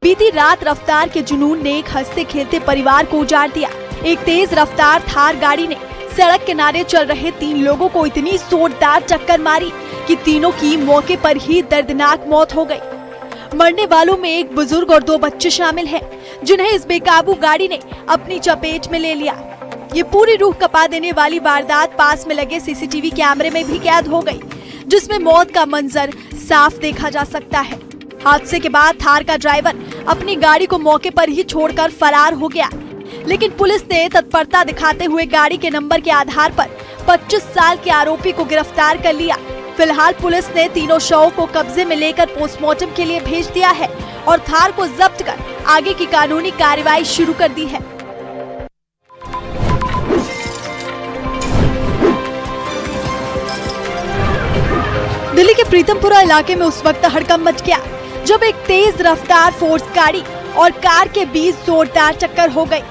बीती रात रफ्तार के जुनून ने एक हंसते खेलते परिवार को उजाड़ दिया। एक तेज रफ्तार थार गाड़ी ने सड़क किनारे चल रहे 3 लोगों को इतनी जोरदार टक्कर मारी कि तीनों की मौके पर ही दर्दनाक मौत हो गई। मरने वालों में एक बुजुर्ग और 2 बच्चे शामिल हैं, जिन्हें इस बेकाबू गाड़ी ने अपनी चपेट में ले लिया। ये पूरी रूह कपा देने वाली वारदात पास में लगे सीसीटीवी कैमरे में भी कैद हो गई, जिसमें मौत का मंजर साफ देखा जा सकता है। हादसे के बाद थार का ड्राइवर अपनी गाड़ी को मौके पर ही छोड़कर फरार हो गया, लेकिन पुलिस ने तत्परता दिखाते हुए गाड़ी के नंबर के आधार पर 25 साल के आरोपी को गिरफ्तार कर लिया। फिलहाल पुलिस ने तीनों शवों को कब्जे में लेकर पोस्टमार्टम के लिए भेज दिया है और थार को जब्त कर आगे की कानूनी कार्रवाई शुरू कर दी है। दिल्ली के प्रीतमपुरा इलाके में उस वक्त हड़कंप मच गया जब एक तेज रफ्तार फोर्स गाड़ी और कार के बीच जोरदार टक्कर हो गई।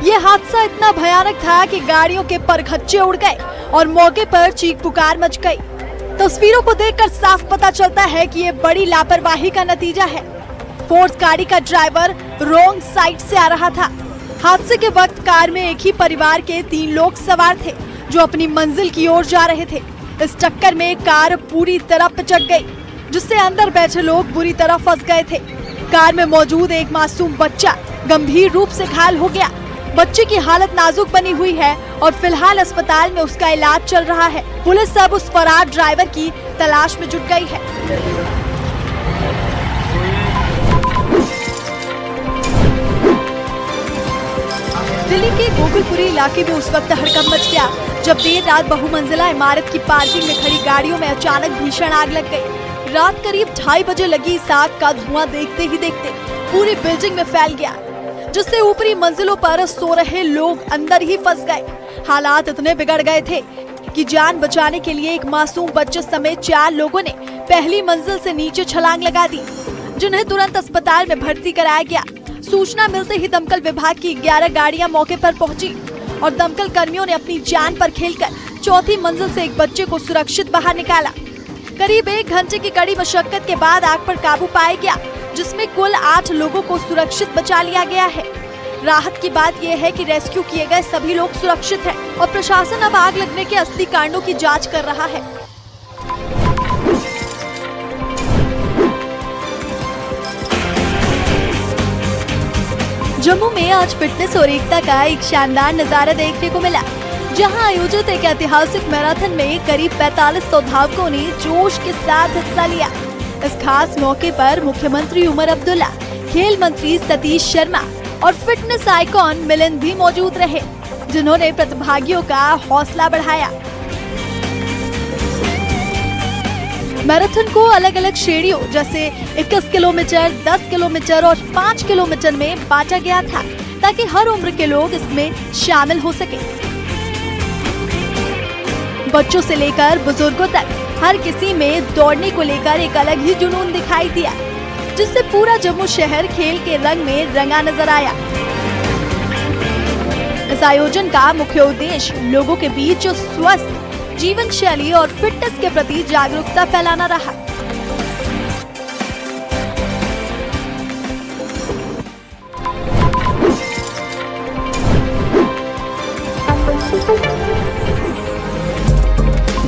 ये हादसा इतना भयानक था कि गाड़ियों के परखच्चे उड़ गए और मौके पर चीख पुकार मच गई। तस्वीरों को देखकर साफ पता चलता है कि ये बड़ी लापरवाही का नतीजा है। फोर्स गाड़ी का ड्राइवर रॉन्ग साइड से आ रहा था। हादसे के वक्त कार में एक ही परिवार के 3 लोग सवार थे, जो अपनी मंजिल की ओर जा रहे थे। इस टक्कर में कार पूरी तरह पिचक गई, जिससे अंदर बैठे लोग बुरी तरह फंस गए थे। कार में मौजूद एक मासूम बच्चा गंभीर रूप से घायल हो गया। बच्चे की हालत नाजुक बनी हुई है और फिलहाल अस्पताल में उसका इलाज चल रहा है। पुलिस अब उस फरार ड्राइवर की तलाश में जुट गई है। दिल्ली के गोकुलपुरी इलाके में उस वक्त हड़कंप मच गया जब देर रात बहुमंजिला इमारत की पार्किंग में खड़ी गाड़ियों में अचानक भीषण आग लग गई। रात करीब 2:30 बजे लगी इस आग का धुआं देखते ही देखते पूरी बिल्डिंग में फैल गया, जिससे ऊपरी मंजिलों पर सो रहे लोग अंदर ही फंस गए। हालात इतने बिगड़ गए थे कि जान बचाने के लिए एक मासूम बच्चे समेत 4 लोगों ने पहली मंजिल से नीचे छलांग लगा दी, जिन्हें तुरंत अस्पताल में भर्ती कराया गया। सूचना मिलते ही दमकल विभाग की 11 गाड़ियां मौके पर पहुंची और दमकल कर्मियों ने अपनी जान पर खेलकर 4थी मंजिल से एक बच्चे को सुरक्षित बाहर निकाला। करीब 1 घंटे की कड़ी मशक्कत के बाद आग पर काबू पाया गया, जिसमें कुल 8 लोगों को सुरक्षित बचा लिया गया है। राहत की बात यह है कि रेस्क्यू किए गए सभी लोग सुरक्षित हैं और प्रशासन अब आग लगने के असली कारणों की जांच कर रहा है। जम्मू में आज फिटनेस और एकता का एक शानदार नजारा देखने को मिला, जहां आयोजित एक ऐतिहासिक मैराथन में करीब 4500 धावकों ने जोश के साथ हिस्सा लिया। इस खास मौके पर मुख्यमंत्री उमर अब्दुल्ला, खेल मंत्री सतीश शर्मा और फिटनेस आइकॉन मिलिंद भी मौजूद रहे, जिन्होंने प्रतिभागियों का हौसला बढ़ाया। मैराथन को अलग अलग श्रेणियों जैसे 21 किलोमीटर, 10 किलोमीटर और 5 किलोमीटर में बांटा गया था, ताकि हर उम्र के लोग इसमें शामिल हो सके। बच्चों से लेकर बुजुर्गों तक हर किसी में दौड़ने को लेकर एक अलग ही जुनून दिखाई दिया, जिससे पूरा जम्मू शहर खेल के रंग में रंगा नजर आया। इस आयोजन का मुख्य उद्देश्य लोगों के बीच स्वस्थ जीवन शैली और फिटनेस के प्रति जागरूकता फैलाना रहा।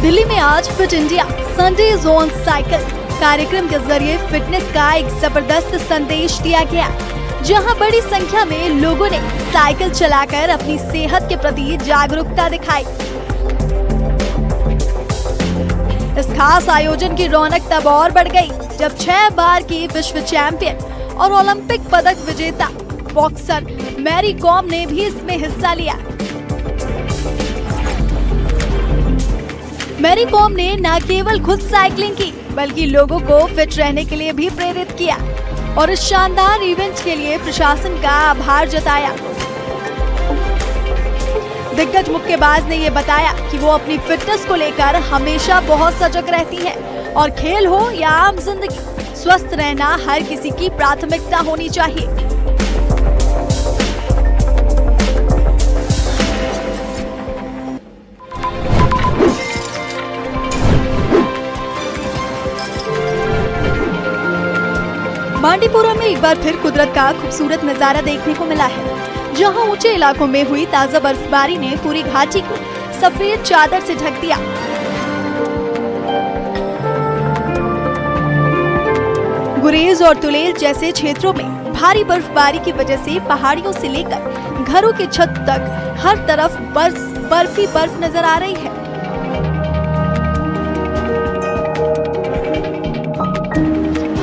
दिल्ली में आज fit India Sundays on cycle कार्यक्रम के जरिए फिटनेस का एक जबरदस्त संदेश दिया गया, जहां बड़ी संख्या में लोगों ने साइकिल चलाकर अपनी सेहत के प्रति जागरूकता दिखाई। इस खास आयोजन की रौनक तब और बढ़ गई जब 6 बार की विश्व चैंपियन और ओलंपिक पदक विजेता बॉक्सर मैरी कॉम ने भी इसमें हिस्सा लिया। मैरी कॉम ने न केवल खुद साइकिलिंग की, बल्कि लोगों को फिट रहने के लिए भी प्रेरित किया और इस शानदार इवेंट के लिए प्रशासन का आभार जताया। दिग्गज मुक्केबाज ने ये बताया कि वो अपनी फिटनेस को लेकर हमेशा बहुत सजग रहती है और खेल हो या आम जिंदगी, स्वस्थ रहना हर किसी की प्राथमिकता होनी चाहिए। बांडीपुरा में एक बार फिर कुदरत का खूबसूरत नजारा देखने को मिला है, जहां ऊंचे इलाकों में हुई ताजा बर्फबारी ने पूरी घाटी को सफेद चादर से ढक दिया। गुरेज और तुलेल जैसे क्षेत्रों में भारी बर्फबारी की वजह से पहाड़ियों से लेकर घरों की छत तक हर तरफ बर्फ ही बर्फ नजर आ रही है।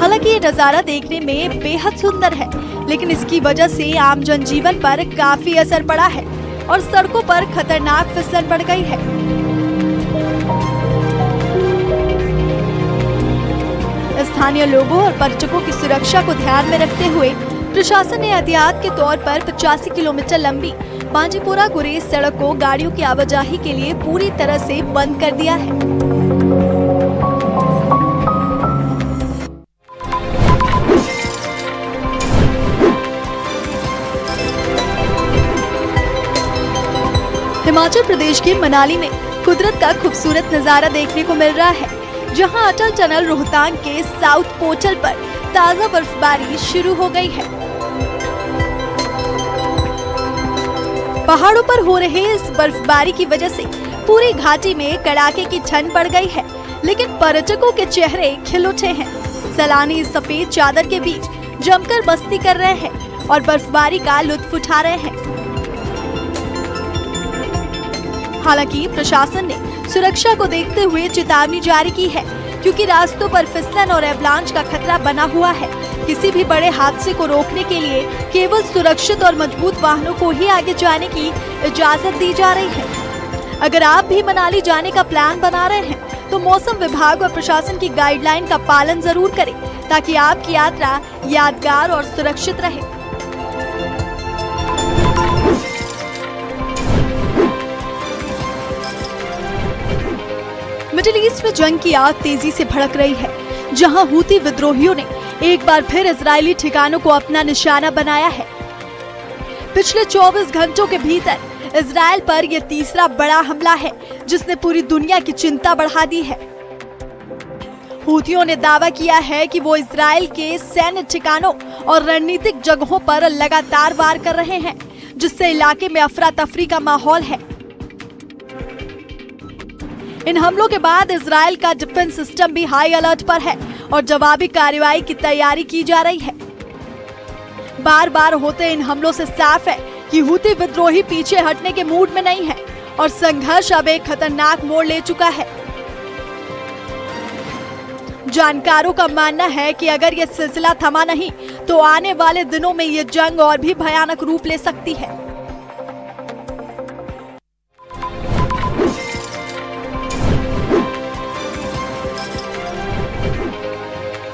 हालांकि ये नजारा देखने में बेहद सुंदर है, लेकिन इसकी वजह से आम जनजीवन पर काफी असर पड़ा है और सड़कों पर खतरनाक फिसलन बढ़ गई है। स्थानीय लोगों और पर्यटकों की सुरक्षा को ध्यान में रखते हुए प्रशासन ने एहतियात के तौर पर 85 किलोमीटर लंबी बांडीपुरा गुरेज सड़क को गाड़ियों की आवाजाही के लिए पूरी तरह से बंद कर दिया है। हिमाचल प्रदेश के मनाली में कुदरत का खूबसूरत नजारा देखने को मिल रहा है, जहां अटल टनल रोहतांग के साउथ पोर्टल पर ताजा बर्फबारी शुरू हो गई है। पहाड़ों पर हो रहे इस बर्फबारी की वजह से पूरी घाटी में कड़ाके की ठंड पड़ गई है, लेकिन पर्यटकों के चेहरे खिल उठे हैं। सैलानी इस सफेद चादर के बीच जमकर मस्ती कर रहे हैं और बर्फबारी का लुत्फ उठा रहे हैं। हालांकि प्रशासन ने सुरक्षा को देखते हुए चेतावनी जारी की है, क्योंकि रास्तों पर फिसलन और एवलांच का खतरा बना हुआ है। किसी भी बड़े हादसे को रोकने के लिए केवल सुरक्षित और मजबूत वाहनों को ही आगे जाने की इजाजत दी जा रही है। अगर आप भी मनाली जाने का प्लान बना रहे हैं, तो मौसम विभाग और प्रशासन की गाइडलाइन का पालन जरूर करें, ताकि आपकी यात्रा यादगार और सुरक्षित रहे। मिडिल ईस्ट में जंग की आग तेजी से भड़क रही है, जहां हूती विद्रोहियों ने एक बार फिर इजरायली ठिकानों को अपना निशाना बनाया है। पिछले 24 घंटों के भीतर इजरायल पर यह तीसरा बड़ा हमला है, जिसने पूरी दुनिया की चिंता बढ़ा दी है। हूतियों ने दावा किया है कि वो इजरायल के सैन्य ठिकानों और रणनीतिक जगहों पर लगातार वार कर रहे हैं, जिससे इलाके में अफरा तफरी का माहौल है। इन हमलों के बाद इजरायल का डिफेंस सिस्टम भी हाई अलर्ट पर है और जवाबी कार्रवाई की तैयारी की जा रही है। बार बार होते इन हमलों से साफ है कि हूती विद्रोही पीछे हटने के मूड में नहीं है और संघर्ष अब एक खतरनाक मोड़ ले चुका है। जानकारों का मानना है कि अगर यह सिलसिला थमा नहीं, तो आने वाले दिनों में ये जंग और भी भयानक रूप ले सकती है।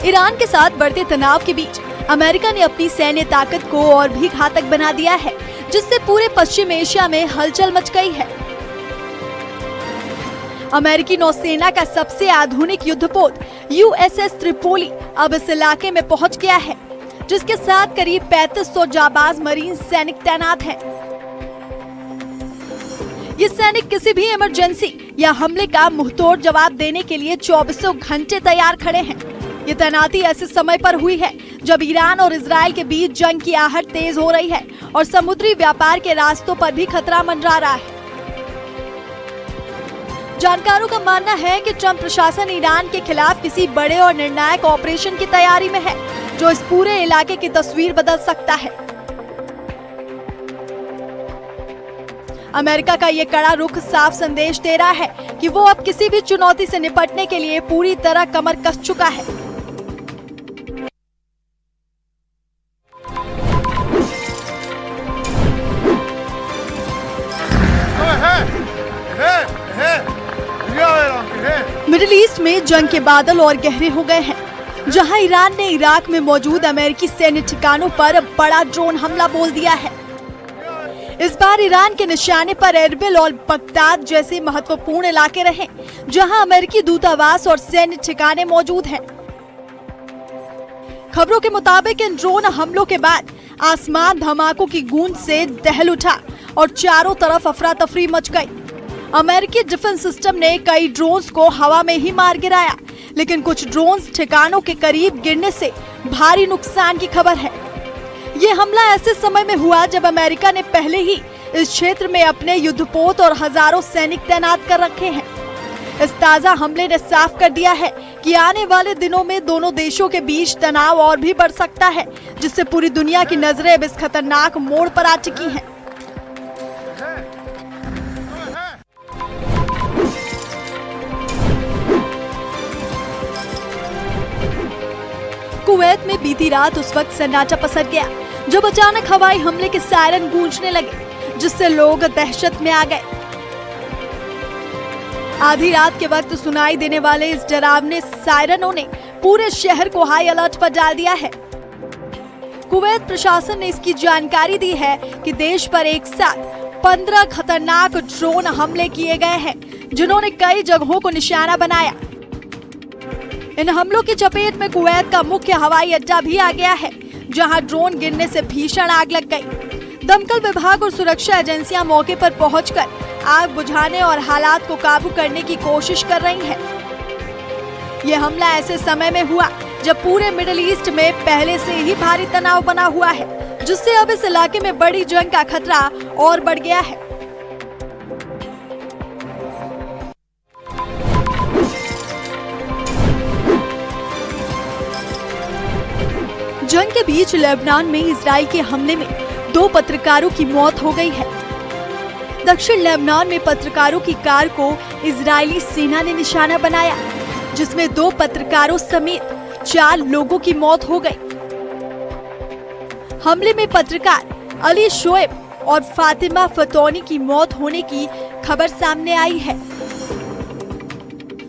ईरान के साथ बढ़ते तनाव के बीच अमेरिका ने अपनी सैन्य ताकत को और भी घातक बना दिया है, जिससे पूरे पश्चिम एशिया में हलचल मच गई है। अमेरिकी नौसेना का सबसे आधुनिक युद्धपोत USS त्रिपोली अब इस इलाके में पहुंच गया है, जिसके साथ करीब 3500 जाबाज मरीन सैनिक तैनात हैं। ये सैनिक किसी भी इमरजेंसी या हमले का मुंहतोड़ जवाब देने के लिए 24 घंटे तैयार खड़े हैं। ये तैनाती ऐसे समय पर हुई है जब ईरान और इजरायल के बीच जंग की आहट तेज हो रही है और समुद्री व्यापार के रास्तों पर भी खतरा मंडरा रहा है। जानकारों का मानना है कि ट्रंप प्रशासन ईरान के खिलाफ किसी बड़े और निर्णायक ऑपरेशन की तैयारी में है, जो इस पूरे इलाके की तस्वीर बदल सकता है। अमेरिका का ये कड़ा रुख साफ संदेश दे रहा है कि वो अब किसी भी चुनौती से निपटने के लिए पूरी तरह कमर कस चुका है। मिडिल ईस्ट में जंग के बादल और गहरे हो गए हैं, जहां ईरान ने इराक में मौजूद अमेरिकी सैन्य ठिकानों पर बड़ा ड्रोन हमला बोल दिया है। इस बार ईरान के निशाने पर एरबिल और बगदाद जैसे महत्वपूर्ण इलाके रहे, जहां अमेरिकी दूतावास और सैन्य ठिकाने मौजूद हैं। खबरों के मुताबिक इन ड्रोन हमलों के बाद आसमान धमाकों की गूंज से दहल उठा और चारों तरफ अफरा तफरी मच गई। अमेरिकी डिफेंस सिस्टम ने कई ड्रोन्स को हवा में ही मार गिराया, लेकिन कुछ ड्रोन्स ठिकानों के करीब गिरने से भारी नुकसान की खबर है। ये हमला ऐसे समय में हुआ जब अमेरिका ने पहले ही इस क्षेत्र में अपने युद्धपोत और हजारों सैनिक तैनात कर रखे हैं। इस ताजा हमले ने साफ कर दिया है कि आने वाले दिनों में दोनों देशों के बीच तनाव और भी बढ़ सकता है, जिससे पूरी दुनिया की नजरें अब इस खतरनाक मोड़ पर आ चुकी हैं। कुवैत में बीती रात उस वक्त सन्नाटा पसर गया जब अचानक हवाई हमले के सायरन गूंजने लगे, जिससे लोग दहशत में आ गए। आधी रात के वक्त सुनाई देने वाले इस डरावने सायरनों ने पूरे शहर को हाई अलर्ट पर डाल दिया है। कुवैत प्रशासन ने इसकी जानकारी दी है कि देश पर एक साथ 15 खतरनाक ड्रोन हमले किए गए हैं, जिन्होंने कई जगहों को निशाना बनाया। इन हमलों की चपेट में कुवैत का मुख्य हवाई अड्डा भी आ गया है, जहां ड्रोन गिरने से भीषण आग लग गई। दमकल विभाग और सुरक्षा एजेंसियां मौके पर पहुंचकर आग बुझाने और हालात को काबू करने की कोशिश कर रही हैं। यह हमला ऐसे समय में हुआ जब पूरे मिडिल ईस्ट में पहले से ही भारी तनाव बना हुआ है, जिससे अब इस इलाके में बड़ी जंग का खतरा और बढ़ गया है। जंग के बीच लेबनान में इजराइल के हमले में 2 पत्रकारों की मौत हो गई है। दक्षिण लेबनान में पत्रकारों की कार को इजरायली सेना ने निशाना बनाया, जिसमें 2 पत्रकारों समेत 4 लोगों की मौत हो गई। हमले में पत्रकार अली शोएब और फातिमा फतौनी की मौत होने की खबर सामने आई है।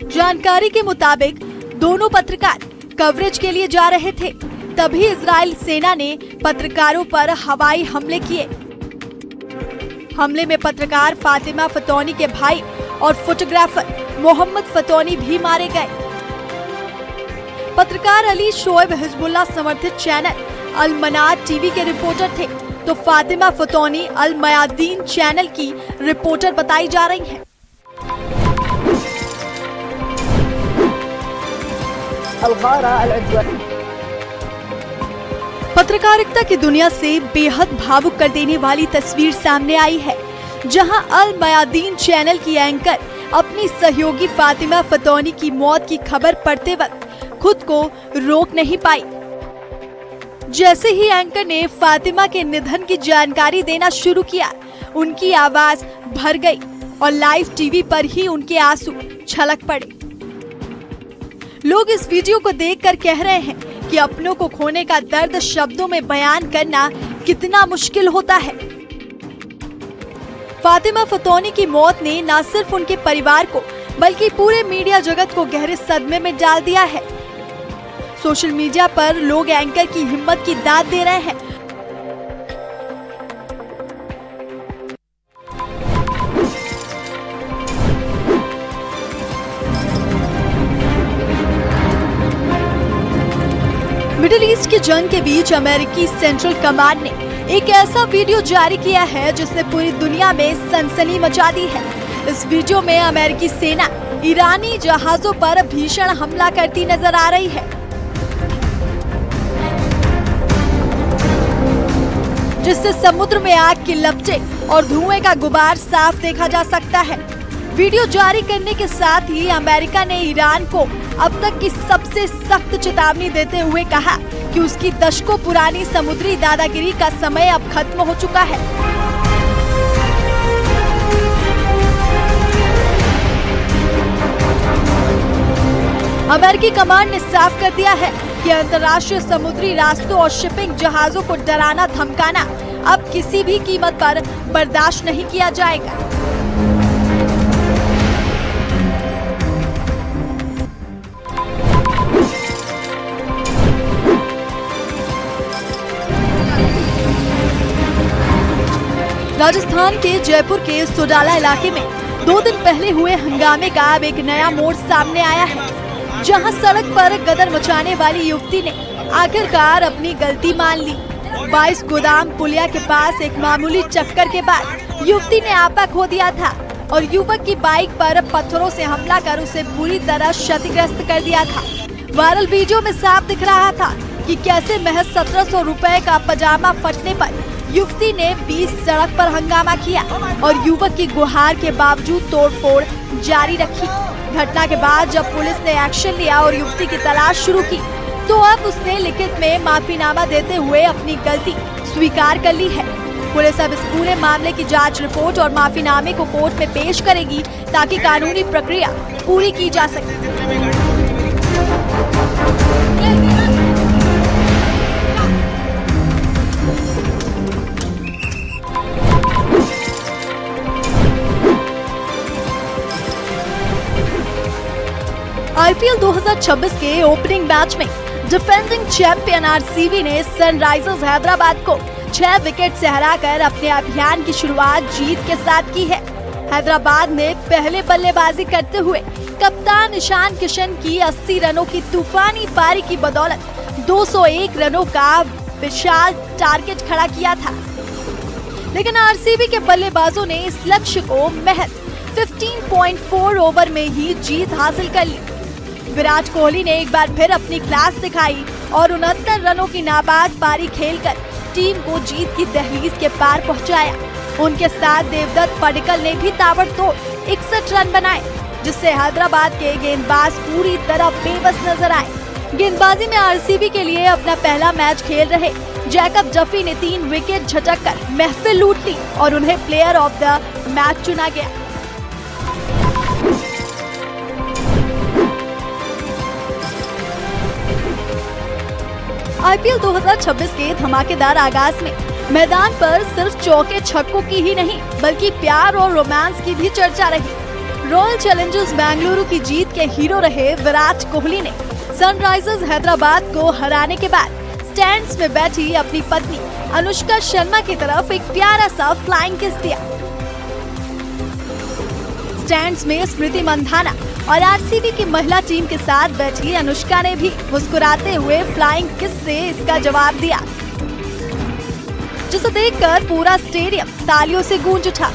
जानकारी के मुताबिक दोनों पत्रकार कवरेज के लिए जा रहे थे, तभी इजराइल सेना ने पत्रकारों पर हवाई हमले किए। हमले में पत्रकार फातिमा फतौनी के भाई और फोटोग्राफर मोहम्मद फतौनी भी मारे गए। पत्रकार अली शोएब हिजबुल्लाह समर्थित चैनल अल मनार टीवी के रिपोर्टर थे, तो फातिमा फतौनी अल मयादीन चैनल की रिपोर्टर बताई जा रही हैं। पत्रकारिता की दुनिया से बेहद भावुक कर देने वाली तस्वीर सामने आई है, जहां अल मयादीन चैनल की एंकर अपनी सहयोगी फातिमा फतौनी की मौत की खबर पढ़ते वक्त खुद को रोक नहीं पाई। जैसे ही एंकर ने फातिमा के निधन की जानकारी देना शुरू किया, उनकी आवाज भर गई और लाइव टीवी पर ही उनके आंसू छलक पड़े। लोग इस वीडियो को देखकर कह रहे हैं कि अपनों को खोने का दर्द शब्दों में बयान करना कितना मुश्किल होता है। फातिमा फतौनी की मौत ने न सिर्फ उनके परिवार को बल्कि पूरे मीडिया जगत को गहरे सदमे में डाल दिया है। सोशल मीडिया पर लोग एंकर की हिम्मत की दाद दे रहे हैं। मिडिल ईस्ट की जंग के बीच अमेरिकी सेंट्रल कमांड ने एक ऐसा वीडियो जारी किया है जिसने पूरी दुनिया में सनसनी मचा दी है। इस वीडियो में अमेरिकी सेना ईरानी जहाजों पर भीषण हमला करती नजर आ रही है, जिससे समुद्र में आग की लपटें और धुएं का गुबार साफ देखा जा सकता है। वीडियो जारी करने के साथ ही अमेरिका ने ईरान को अब तक की सबसे सख्त चेतावनी देते हुए कहा कि उसकी दशकों पुरानी समुद्री दादागिरी का समय अब खत्म हो चुका है। अमेरिकी कमांड ने साफ कर दिया है कि अंतर्राष्ट्रीय समुद्री रास्तों और शिपिंग जहाजों को डराना धमकाना अब किसी भी कीमत पर बर्दाश्त नहीं किया जाएगा। राजस्थान के जयपुर के सोडाला इलाके में 2 दिन पहले हुए हंगामे का अब एक नया मोड़ सामने आया है, जहां सड़क पर गदर मचाने वाली युवती ने आखिरकार अपनी गलती मान ली। 22 गोदाम पुलिया के पास एक मामूली चक्कर के बाद युवती ने आपा खो दिया था। और युवक की बाइक पर पत्थरों से हमला कर उसे बुरी तरह क्षतिग्रस्त कर दिया था। वायरल वीडियो में साफ दिख रहा था कि कैसे महज 1700 रुपए का पजामा फटने पर युवती ने बीच सड़क पर हंगामा किया और युवक की गुहार के बावजूद तोड़फोड़ जारी रखी। घटना के बाद जब पुलिस ने एक्शन लिया और युवती की तलाश शुरू की, तो अब उसने लिखित में माफीनामा देते हुए अपनी गलती स्वीकार कर ली है। पुलिस अब इस पूरे मामले की जांच रिपोर्ट और माफीनामे को कोर्ट में पेश करेगी ताकि कानूनी प्रक्रिया पूरी की जा सके। आईपीएल 2026 के ओपनिंग मैच में डिफेंडिंग चैंपियन आरसीबी ने सनराइजर्स हैदराबाद को 6 विकेट से हराकर अपने अभियान की शुरुआत जीत के साथ की है। हैदराबाद ने पहले बल्लेबाजी करते हुए कप्तान ईशान किशन की 80 रनों की तूफानी पारी की बदौलत 201 रनों का विशाल टारगेट खड़ा किया था, लेकिन आरसीबी के बल्लेबाजों ने इस लक्ष्य को महज 15.4 ओवर में ही जीत हासिल कर ली। विराट कोहली ने एक बार फिर अपनी क्लास दिखाई और 69 रनों की नाबाद पारी खेलकर टीम को जीत की दहलीज के पार पहुंचाया। उनके साथ देवदत्त पडिक्कल ने भी ताबड़तोड़ 61 रन बनाए, जिससे हैदराबाद के गेंदबाज पूरी तरह बेबस नजर आए। गेंदबाजी में आरसीबी के लिए अपना पहला मैच खेल रहे जैकब डफी ने 3 विकेट झटककर महफिल लूट ली और उन्हें प्लेयर ऑफ द मैच चुना गया। आईपीएल 2026 के धमाकेदार आगाज में मैदान पर सिर्फ चौके छक्कों की ही नहीं बल्कि प्यार और रोमांस की भी चर्चा रही। रॉयल चैलेंजर्स बेंगलुरु की जीत के हीरो रहे विराट कोहली ने सनराइजर्स हैदराबाद को हराने के बाद स्टैंड्स में बैठी अपनी पत्नी अनुष्का शर्मा की तरफ एक प्यारा सा फ्लाइंग किस दिया। स्टैंड्स में स्मृति मंधाना और आरसीबी की महिला टीम के साथ बैठी अनुष्का ने भी मुस्कुराते हुए फ्लाइंग किस से इसका जवाब दिया, जिसे देखकर पूरा स्टेडियम तालियों से गूंज उठा।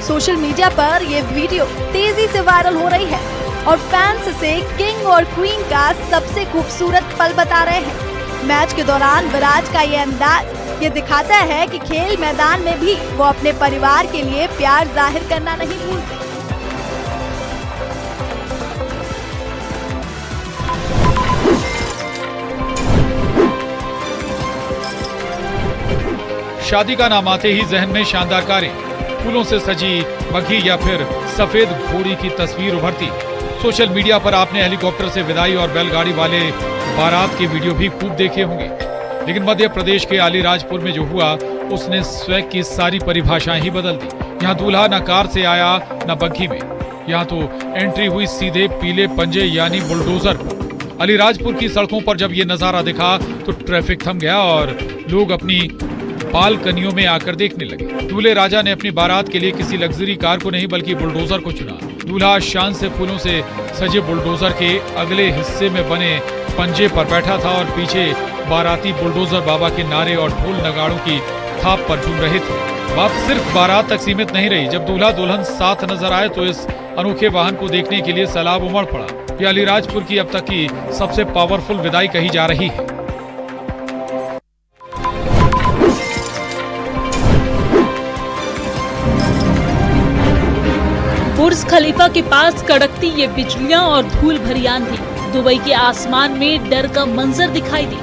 सोशल मीडिया पर ये वीडियो तेजी से वायरल हो रही है और फैंस इसे किंग और क्वीन का सबसे खूबसूरत पल बता रहे हैं। मैच के दौरान विराट का ये अंदाज ये दिखाता है कि खेल मैदान में भी वो अपने परिवार के लिए प्यार जाहिर करना नहीं भूलते। शादी का नाम आते ही जहन में शानदार कारें, फूलों से सजी बग्घी या फिर सफेद घोड़ी की तस्वीर उभरती। सोशल मीडिया पर आपने हेलीकॉप्टर से विदाई और बैलगाड़ी वाले बारात के वीडियो भी खूब देखे होंगे, लेकिन मध्य प्रदेश के अलीराजपुर में जो हुआ उसने स्वैग की सारी परिभाषाएं ही बदल दी। यहाँ दूल्हा न कार से आया न बग्घी में, यहाँ तो एंट्री हुई सीधे पीले पंजे यानी बुलडोजर पर। अलीराजपुर की सड़कों पर जब ये नजारा दिखा तो ट्रैफिक थम गया और लोग अपनी बालकनियों में आकर देखने लगे। दूल्हे राजा ने अपनी बारात के लिए किसी लग्जरी कार को नहीं बल्कि बुलडोजर को चुना। दूल्हा शान से फूलों से सजे बुलडोजर के अगले हिस्से में बने पंजे पर बैठा था और पीछे बाराती बुलडोजर बाबा के नारे और ढोल नगाड़ों की थाप पर झूम रहे थे। बात सिर्फ बारात तक सीमित नहीं रही। जब दूल्हा दुल्हन साथ नजर आए तो इस अनोखे वाहन को देखने के लिए सैलाब उमड़ पड़ा। ये अलीराजपुर की अब तक की सबसे पावरफुल विदाई कही जा रही है। बुर्ज खलीफा के पास कड़कती ये बिजलियां और धूल भरी आंधी, दुबई के आसमान में डर का मंजर दिखाई दी।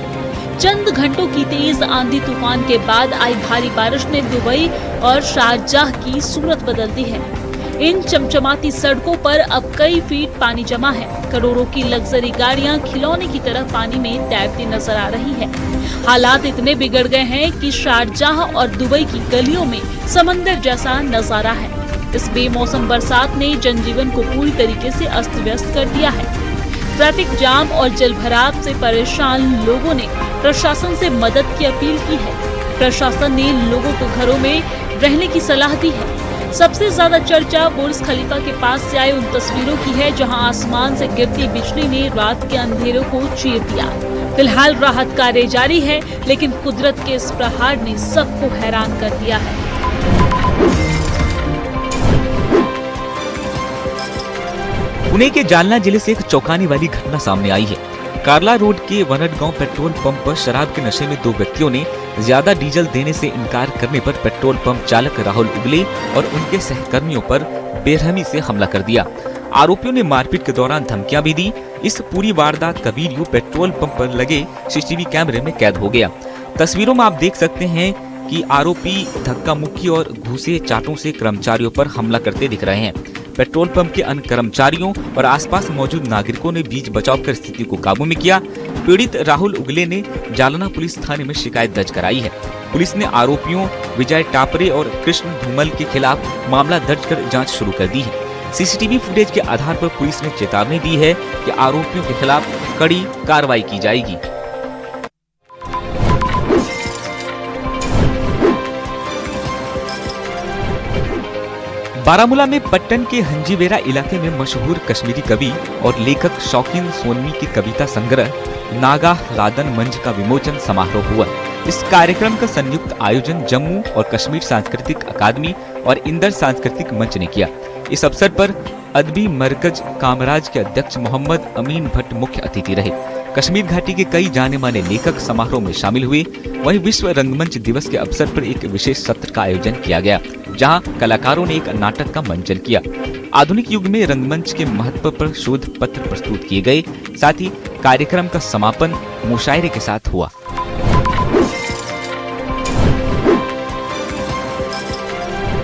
चंद घंटों की तेज आंधी तूफान के बाद आई भारी बारिश ने दुबई और शारजाह की सूरत बदल दी है। इन चमचमाती सड़कों पर अब कई फीट पानी जमा है। करोड़ों की लग्जरी गाड़ियां खिलौने की तरह पानी में तैरती नजर आ रही है। हालात इतने बिगड़ गए हैं कि शारजाह और दुबई की गलियों में समंदर जैसा नजारा है। इस बेमौसम बरसात ने जनजीवन को पूरी तरीके से अस्त व्यस्त कर दिया है। ट्रैफिक जाम और जलभराव से परेशान लोगों ने प्रशासन से मदद की अपील की है। प्रशासन ने लोगों को घरों में रहने की सलाह दी है। सबसे ज्यादा चर्चा बुर्ज खलीफा के पास से आई उन तस्वीरों की है जहां आसमान से गिरती बिजली ने रात के अंधेरों को चीर दिया। फिलहाल राहत कार्य जारी है, लेकिन कुदरत के इस प्रहार ने सबको हैरान कर दिया है। पुणे के जालना जिले से एक चौंकाने वाली घटना सामने आई है। कार्ला रोड के वनट गांव पेट्रोल पंप पर शराब के नशे में दो व्यक्तियों ने ज्यादा डीजल देने से इनकार करने पर पेट्रोल पंप चालक राहुल उगले और उनके सहकर्मियों पर बेरहमी से हमला कर दिया। आरोपियों ने मारपीट के दौरान धमकियां भी दी। इस पूरी वारदात का वीडियो पेट्रोल पंप पर लगे सीसीटीवी कैमरे में कैद हो गया। तस्वीरों में आप देख सकते हैं कि आरोपी धक्का मुक्की और घूसे चाटों से कर्मचारियों पर हमला करते दिख रहे हैं। पेट्रोल पंप के अन्य कर्मचारियों और आसपास मौजूद नागरिकों ने बीच बचाव कर स्थिति को काबू में किया। पीड़ित राहुल उगले ने जालना पुलिस थाने में शिकायत दर्ज कराई है। पुलिस ने आरोपियों विजय टापरे और कृष्ण धूमल के खिलाफ मामला दर्ज कर जांच शुरू कर दी है। सीसीटीवी फुटेज के आधार पर पुलिस ने चेतावनी दी है कि आरोपियों के खिलाफ कड़ी कार्रवाई की जाएगी। बारामूला में पट्टन के हंजीवेरा इलाके में मशहूर कश्मीरी कवि और लेखक शौकीन सोनवी की कविता संग्रह नागा रादन मंच का विमोचन समारोह हुआ। इस कार्यक्रम का संयुक्त आयोजन जम्मू और कश्मीर सांस्कृतिक अकादमी और इंदर सांस्कृतिक मंच ने किया। इस अवसर पर अदबी मरकज कामराज के अध्यक्ष मोहम्मद अमीन भट्ट मुख्य अतिथि रहे। कश्मीर घाटी के कई जाने माने लेखक समारोह में शामिल हुए। वहीं विश्व रंगमंच दिवस के अवसर पर एक विशेष सत्र का आयोजन किया गया, जहां कलाकारों ने एक नाटक का मंचन किया। आधुनिक युग में रंगमंच के महत्व पर शोध पत्र प्रस्तुत किए गए। साथ ही कार्यक्रम का समापन मुशायरे के साथ हुआ।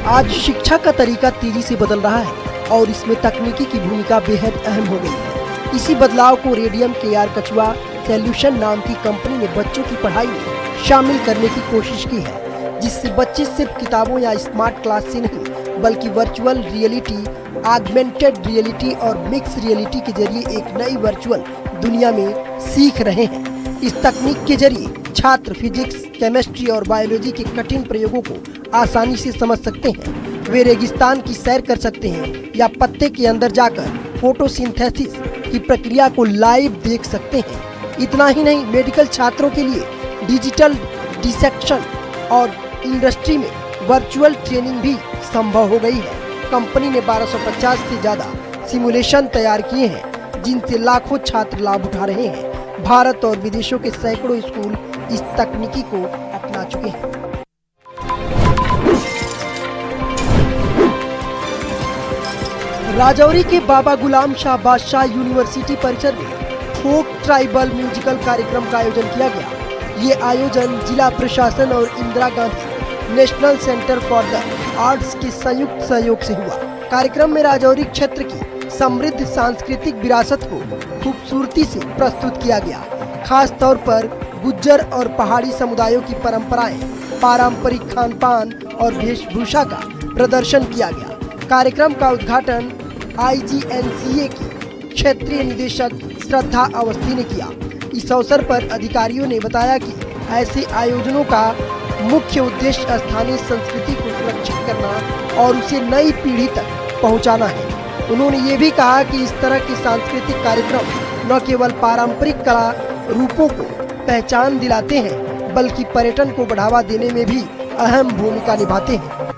आज शिक्षा का तरीका तेजी से बदल रहा है और इसमें तकनीकी की भूमिका बेहद अहम हो गई है। इसी बदलाव को रेडियम केआर कछुआ सॉल्यूशन नाम की कंपनी ने बच्चों की पढ़ाई में शामिल करने की कोशिश की है, जिससे बच्चे सिर्फ किताबों या स्मार्ट क्लास से नहीं बल्कि वर्चुअल रियलिटी, ऑगमेंटेड रियलिटी और मिक्स रियलिटी के जरिए एक नई वर्चुअल दुनिया में सीख रहे हैं। इस तकनीक के जरिए छात्र फिजिक्स, केमिस्ट्री और बायोलॉजी के कठिन प्रयोगों को आसानी से समझ सकते हैं। वे रेगिस्तान की सैर कर सकते हैं या पत्ते के अंदर जाकर फोटोसिंथेसिस की प्रक्रिया को लाइव देख सकते हैं। इतना ही नहीं, मेडिकल छात्रों के लिए डिजिटल डिसेक्शन और इंडस्ट्री में वर्चुअल ट्रेनिंग भी संभव हो गई है। कंपनी ने 1250 से ज्यादा सिमुलेशन तैयार किए हैं, जिनसे लाखों छात्र लाभ उठा रहे हैं। भारत और विदेशों के सैकड़ों स्कूल इस तकनीकी को अपना चुके हैं। राजौरी के बाबा गुलाम शाह बादशाह यूनिवर्सिटी परिसर में फोक ट्राइबल म्यूजिकल कार्यक्रम का आयोजन किया गया। ये आयोजन जिला प्रशासन और Indira Gandhi national centre for the arts के संयुक्त सहयोग से हुआ। कार्यक्रम में राजौरी क्षेत्र की समृद्ध सांस्कृतिक विरासत को खूबसूरती से प्रस्तुत किया गया। खास तौर पर गुज्जर और पहाड़ी समुदायों की परंपराएं, पारंपरिक खान पान और वेशभूषा का प्रदर्शन किया गया। कार्यक्रम का उद्घाटन IGNCA की क्षेत्रीय निदेशक श्रद्धा अवस्थी ने किया। इस अवसर पर अधिकारियों ने बताया कि ऐसे आयोजनों का मुख्य उद्देश्य स्थानीय संस्कृति को सुरक्षित करना और उसे नई पीढ़ी तक पहुंचाना है। उन्होंने ये भी कहा कि इस तरह के सांस्कृतिक कार्यक्रम न केवल पारंपरिक कला रूपों को पहचान दिलाते हैं, बल्कि पर्यटन को बढ़ावा देने में भी अहम भूमिका निभाते हैं।